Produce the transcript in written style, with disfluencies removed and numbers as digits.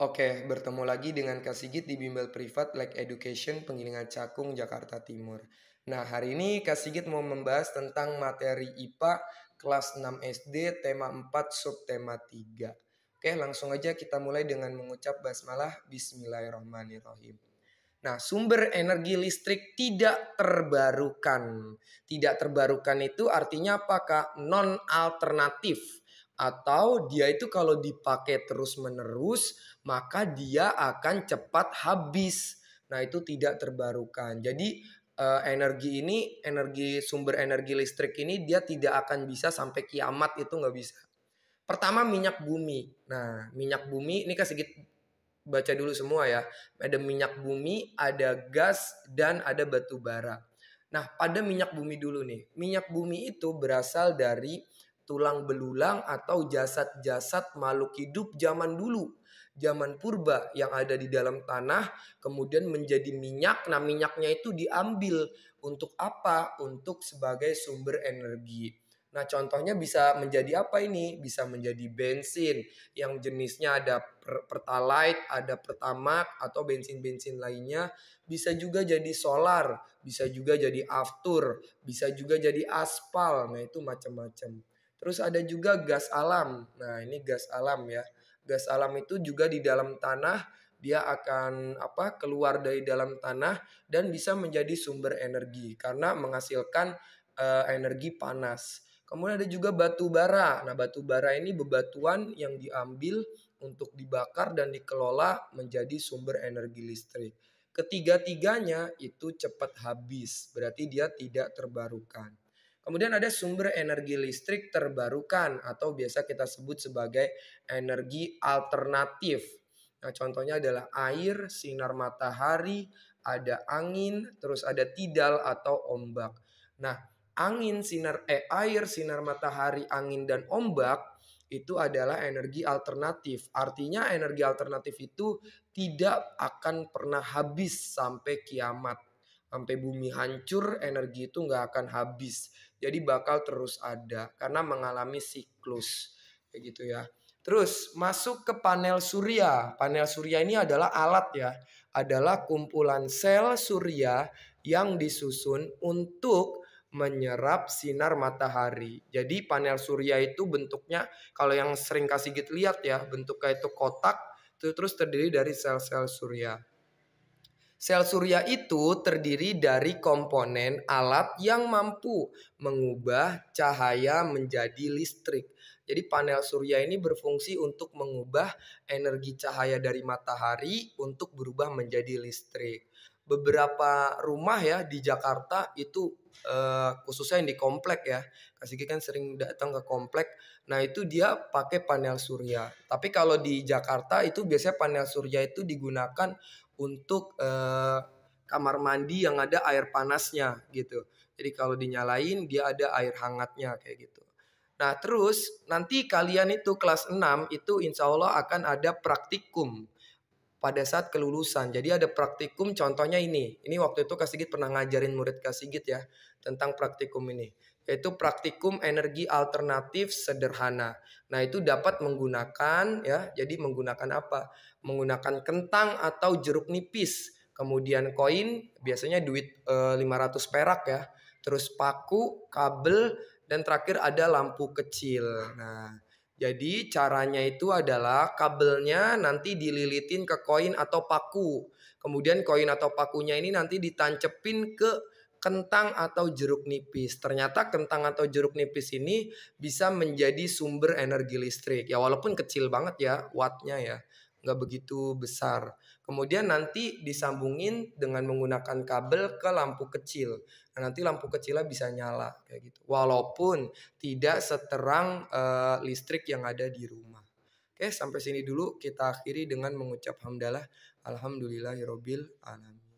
Oke, bertemu lagi dengan Kak Sigit di Bimbel Privat Like Education Penggilingan Cakung, Jakarta Timur. Nah, hari ini Kak Sigit mau membahas tentang materi IPA kelas 6 SD, tema 4, subtema 3. Oke, langsung aja kita mulai dengan mengucap basmalah Bismillahirrahmanirrahim. Nah, sumber energi listrik tidak terbarukan. Tidak terbarukan itu artinya apa, Kak? Non alternatif. Atau dia itu kalau dipakai terus-menerus, maka dia akan cepat habis. Nah, itu tidak terbarukan. Jadi energi sumber energi listrik ini dia tidak akan bisa sampai kiamat, itu nggak bisa. Pertama, minyak bumi. Nah, minyak bumi ini kan sedikit baca dulu semua ya. Ada minyak bumi, ada gas, dan ada batu bara. Nah, pada minyak bumi dulu nih. Minyak bumi itu berasal dari tulang belulang atau jasad-jasad makhluk hidup zaman dulu. Zaman purba yang ada di dalam tanah kemudian menjadi minyak. Nah, minyaknya itu diambil untuk apa? Untuk sebagai sumber energi. Nah, contohnya bisa menjadi apa ini? Bisa menjadi bensin yang jenisnya ada pertalite, ada pertamax atau bensin-bensin lainnya. Bisa juga jadi solar, bisa juga jadi aftur, bisa juga jadi aspal. Nah, itu macam-macam. Terus ada juga gas alam. Nah, ini gas alam ya. Gas alam itu juga di dalam tanah, dia akan keluar dari dalam tanah dan bisa menjadi sumber energi karena menghasilkan energi panas. Kemudian ada juga batu bara. Nah, batu bara ini bebatuan yang diambil untuk dibakar dan dikelola menjadi sumber energi listrik. Ketiga-tiganya itu cepat habis, berarti dia tidak terbarukan. Kemudian ada sumber energi listrik terbarukan atau biasa kita sebut sebagai energi alternatif. Nah, contohnya adalah air, sinar matahari, ada angin, terus ada tidal atau ombak. Nah, air, sinar matahari, angin dan ombak itu adalah energi alternatif. Artinya energi alternatif itu tidak akan pernah habis sampai kiamat. Sampai bumi hancur, energi itu nggak akan habis. Jadi bakal terus ada karena mengalami siklus. Kayak gitu ya. Terus masuk ke panel surya. Panel surya ini adalah alat ya. Adalah kumpulan sel surya yang disusun untuk menyerap sinar matahari. Jadi panel surya itu bentuknya, kalau yang sering kasih gitu lihat ya, bentuknya itu kotak, terus terdiri dari sel-sel surya. Sel surya itu terdiri dari komponen alat yang mampu mengubah cahaya menjadi listrik. Jadi panel surya ini berfungsi untuk mengubah energi cahaya dari matahari untuk berubah menjadi listrik. Beberapa rumah ya di Jakarta itu khususnya yang di komplek ya. Kasih kan sering datang ke komplek. Nah, itu dia pakai panel surya. Tapi kalau di Jakarta itu biasanya panel surya itu digunakan untuk kamar mandi yang ada air panasnya gitu. Jadi kalau dinyalain dia ada air hangatnya kayak gitu. Nah, terus nanti kalian itu kelas 6 itu insya Allah akan ada praktikum pada saat kelulusan. Jadi ada praktikum, contohnya ini. Ini waktu itu Kak Sigit pernah ngajarin murid Kak Sigit ya tentang praktikum ini. Yaitu praktikum energi alternatif sederhana. Nah, itu dapat menggunakan ya. Jadi menggunakan apa? Menggunakan kentang atau jeruk nipis. Kemudian koin, biasanya duit 500 perak ya. Terus paku, kabel, dan terakhir ada lampu kecil. Nah, jadi caranya itu adalah kabelnya nanti dililitin ke koin atau paku. Kemudian koin atau pakunya ini nanti ditancepin ke kentang atau jeruk nipis. Ternyata kentang atau jeruk nipis ini bisa menjadi sumber energi listrik. Ya walaupun kecil banget ya wattnya ya. Nggak begitu besar. Kemudian nanti disambungin dengan menggunakan kabel ke lampu kecil. Nah, nanti lampu kecilnya bisa nyala kayak gitu. Walaupun tidak seterang listrik yang ada di rumah. Oke, sampai sini dulu kita akhiri dengan mengucap hamdalah. Alhamdulillahirobbil alamin.